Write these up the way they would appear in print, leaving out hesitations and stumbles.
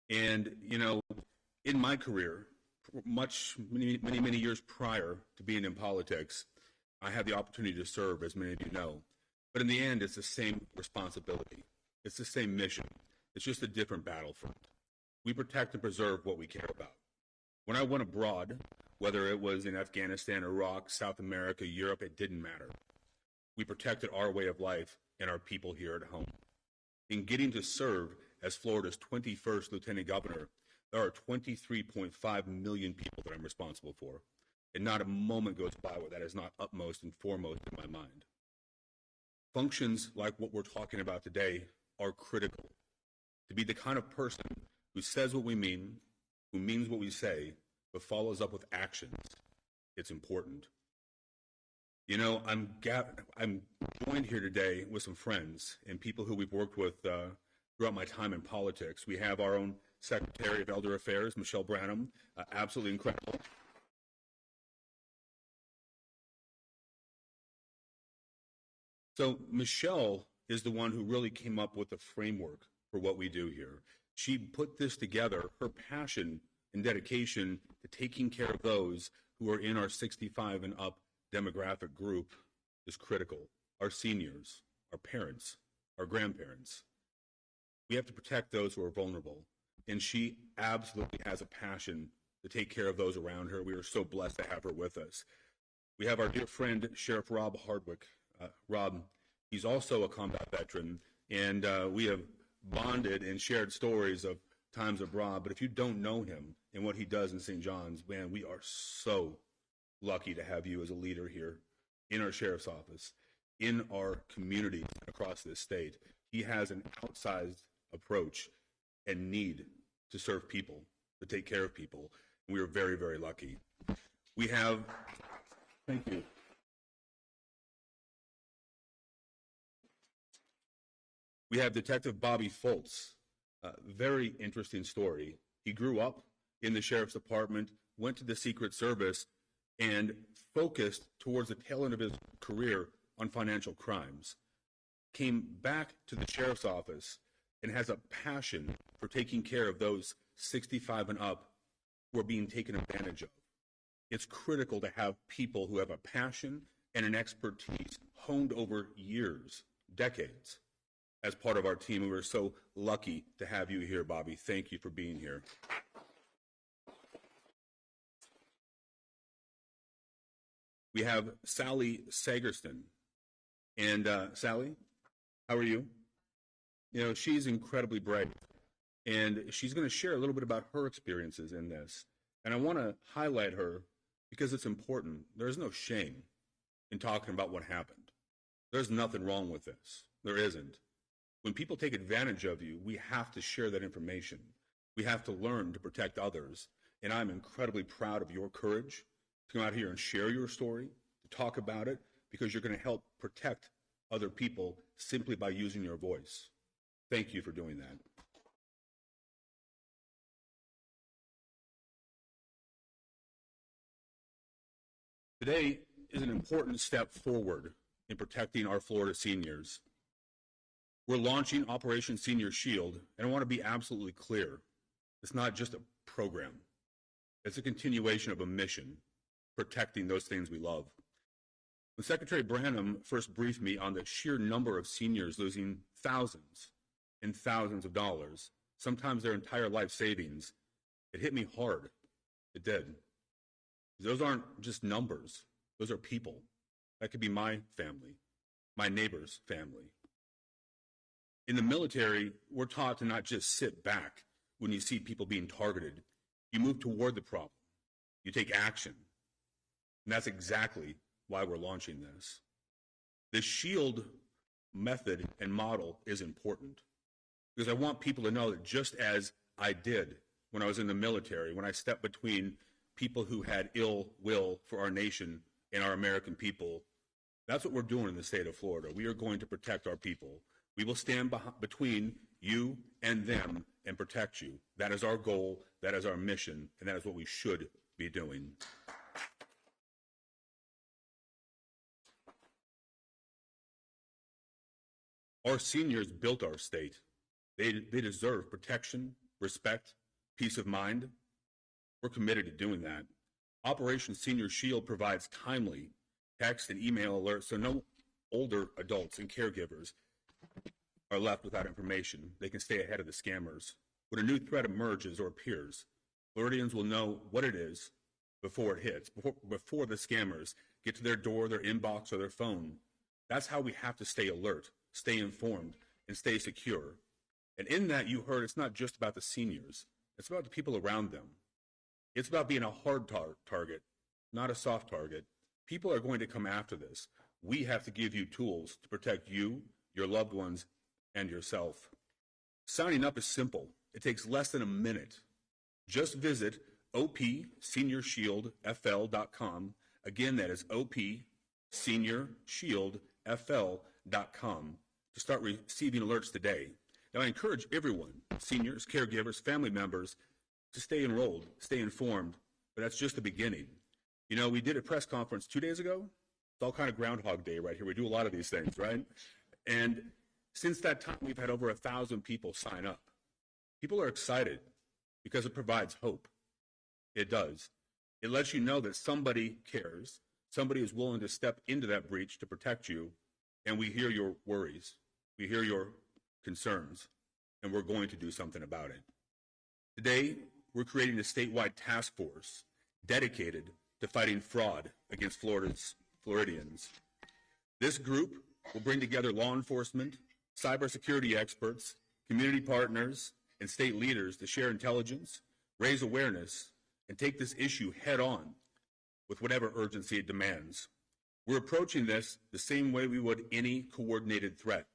And, in my career, many years prior to being in politics, I had the opportunity to serve, as many of you know. But in the end, it's the same responsibility. It's the same mission. It's just a different battlefront. We protect and preserve what we care about. When I went abroad, whether it was in Afghanistan, Iraq, South America, Europe, it didn't matter. We protected our way of life and our people here at home. In getting to serve as Florida's 21st Lieutenant Governor, there are 23.5 million people that I'm responsible for, and not a moment goes by where that is not upmost and foremost in my mind. Functions like what we're talking about today are critical. To be the kind of person who says what we mean, who means what we say, but follows up with actions, it's important. I'm joined here today with some friends and people who we've worked with throughout my time in politics. We have our own Secretary of Elder Affairs, Michelle Branham, absolutely incredible. So Michelle is the one who really came up with the framework for what we do here. She put this together. Her passion and dedication to taking care of those who are in our 65 and up demographic group is critical. Our seniors, our parents, our grandparents. We have to protect those who are vulnerable. And she absolutely has a passion to take care of those around her. We are so blessed to have her with us. We have our dear friend, Sheriff Rob Hardwick. Rob, he's also a combat veteran, and we have bonded and shared stories of times abroad. But if you don't know him and what he does in St. John's, man, we are so lucky to have you as a leader here in our sheriff's office, in our community across this state. He has an outsized approach and need to serve people, to take care of people. We are very, very lucky. We have, thank you. We have Detective Bobby Foltz. Very interesting story. He grew up in the sheriff's department, went to the Secret Service, and focused towards the tail end of his career on financial crimes. Came back to the sheriff's office and has a passion for taking care of those 65 and up who are being taken advantage of. It's critical to have people who have a passion and an expertise honed over years, decades, as part of our team. And we're so lucky to have you here, Bobby. Thank you for being here. We have Sally Sagerston. And Sally, how are you? She's incredibly bright. And she's going to share a little bit about her experiences in this. And I want to highlight her because it's important. There's no shame in talking about what happened. There's nothing wrong with this. There isn't. When people take advantage of you, we have to share that information. We have to learn to protect others. And I'm incredibly proud of your courage to come out here and share your story, to talk about it, because you're going to help protect other people simply by using your voice. Thank you for doing that. Today is an important step forward in protecting our Florida seniors. We're launching Operation Senior Shield, and I want to be absolutely clear. It's not just a program. It's a continuation of a mission, protecting those things we love. When Secretary Branham first briefed me on the sheer number of seniors losing thousands and thousands of dollars, sometimes their entire life savings, it hit me hard. It did. Those aren't just numbers. Those are people. That could be my family, my neighbor's family. In the military, we're taught to not just sit back when you see people being targeted. You move toward the problem. You take action. And that's exactly why we're launching this. The SHIELD method and model is important because I want people to know that just as I did when I was in the military, when I stepped between people who had ill will for our nation and our American people, that's what we're doing in the state of Florida. We are going to protect our people. We will stand between you and them and protect you. That is our goal, that is our mission, and that is what we should be doing. Our seniors built our state. They deserve protection respect, peace of mind. We're committed to doing that. Operation Senior Shield provides timely text and email alerts so no older adults and caregivers are left without information. They can stay ahead of the scammers. When a new threat emerges or appears, Floridians will know what it is before it hits, before the scammers get to their door, their inbox, or their phone. That's how we have to stay alert, stay informed, and stay secure. And in that, you heard it's not just about the seniors. It's about the people around them. It's about being a hard target, not a soft target. People are going to come after this. We have to give you tools to protect you, your loved ones, and yourself. Signing up is simple. It takes less than a minute. Just visit opseniorshieldfl.com. Again, that is opseniorshieldfl.com to start receiving alerts today. Now, I encourage everyone, seniors, caregivers, family members, to stay enrolled, stay informed, but that's just the beginning. You know, we did a press conference 2 days ago. It's all kind of Groundhog Day right here. We do a lot of these things, right? And since that time, we've had over 1,000 people sign up. People are excited because it provides hope. It does. It lets you know that somebody cares, somebody is willing to step into that breach to protect you, and we hear your worries, we hear your concerns, and we're going to do something about it. Today, we're creating a statewide task force dedicated to fighting fraud against Floridians. This group will bring together law enforcement, cybersecurity experts, community partners, and state leaders to share intelligence, raise awareness, and take this issue head on with whatever urgency it demands. We're approaching this the same way we would any coordinated threat: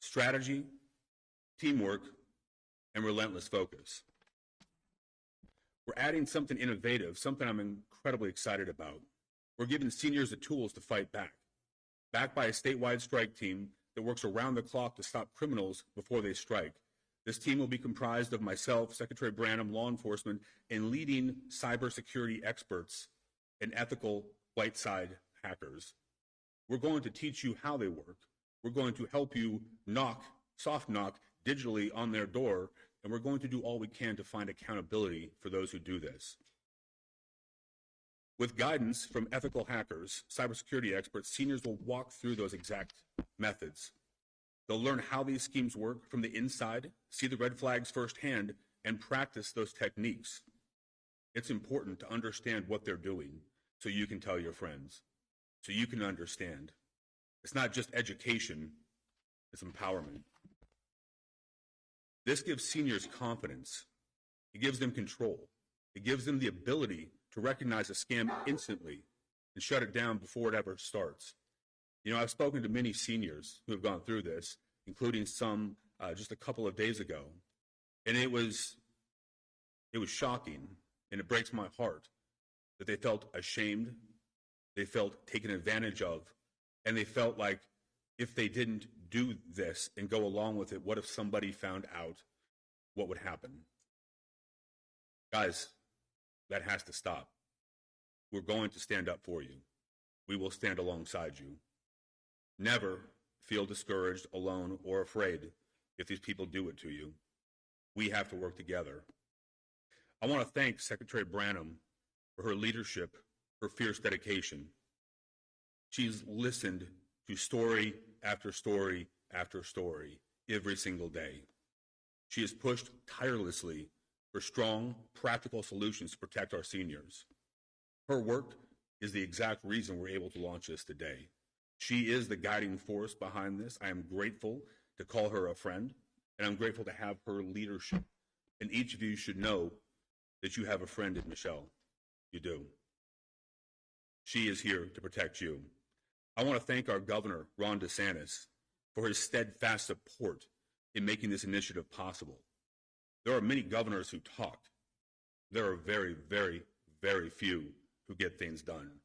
strategy, teamwork, and relentless focus. We're adding something innovative, something I'm incredibly excited about. We're giving seniors the tools to fight back, backed by a statewide strike team that works around the clock to stop criminals before they strike. This team will be comprised of myself, Secretary Branham, law enforcement, and leading cybersecurity experts and ethical white side hackers. We're going to teach you how they work. We're going to help you soft knock digitally on their door, and we're going to do all we can to find accountability for those who do this. With guidance from ethical hackers, cybersecurity experts, seniors will walk through those exact methods. They'll learn how these schemes work from the inside, see the red flags firsthand, and practice those techniques. It's important to understand what they're doing so you can tell your friends, so you can understand. It's not just education, it's empowerment. This gives seniors confidence. It gives them control. It gives them the ability to recognize a scam instantly and shut it down before it ever starts. You know, I've spoken to many seniors who have gone through this, including some just a couple of days ago, and it was shocking, and it breaks my heart that they felt ashamed, they felt taken advantage of, and they felt like if they didn't do this and go along with it, what if somebody found out? What would happen? Guys, that has to stop. We're going to stand up for you. We will stand alongside you. Never feel discouraged, alone, or afraid if these people do it to you. We have to work together. I want to thank Secretary Branham for her leadership, her fierce dedication. She's listened to story after story after story every single day. She has pushed tirelessly for strong, practical solutions to protect our seniors. Her work is the exact reason we're able to launch this today. She is the guiding force behind this. I am grateful to call her a friend, and I'm grateful to have her leadership. And each of you should know that you have a friend in Michelle. You do. She is here to protect you. I want to thank our governor, Ron DeSantis, for his steadfast support in making this initiative possible. There are many governors who talk. There are very, very, very few who get things done.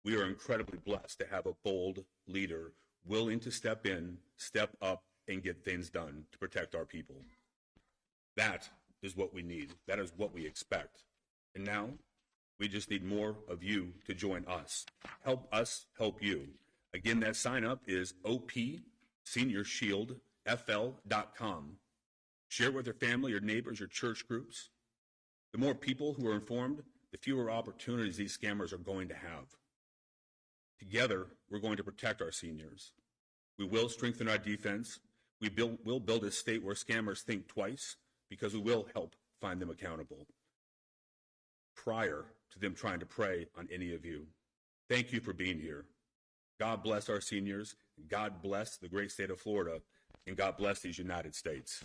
We are incredibly blessed to have a bold leader willing to step in, step up, and get things done to protect our people. That is what we need. That is what we expect. And now, we just need more of you to join us. Help us help you. Again, that sign up is opseniorshieldfl.com. Share it with your family, your neighbors, your church groups. The more people who are informed, the fewer opportunities these scammers are going to have. Together, we're going to protect our seniors. We will strengthen our defense. We'll build a state where scammers think twice, because we will help find them accountable prior to them trying to prey on any of you. Thank you for being here. God bless our seniors. God bless the great state of Florida. And God bless these United States.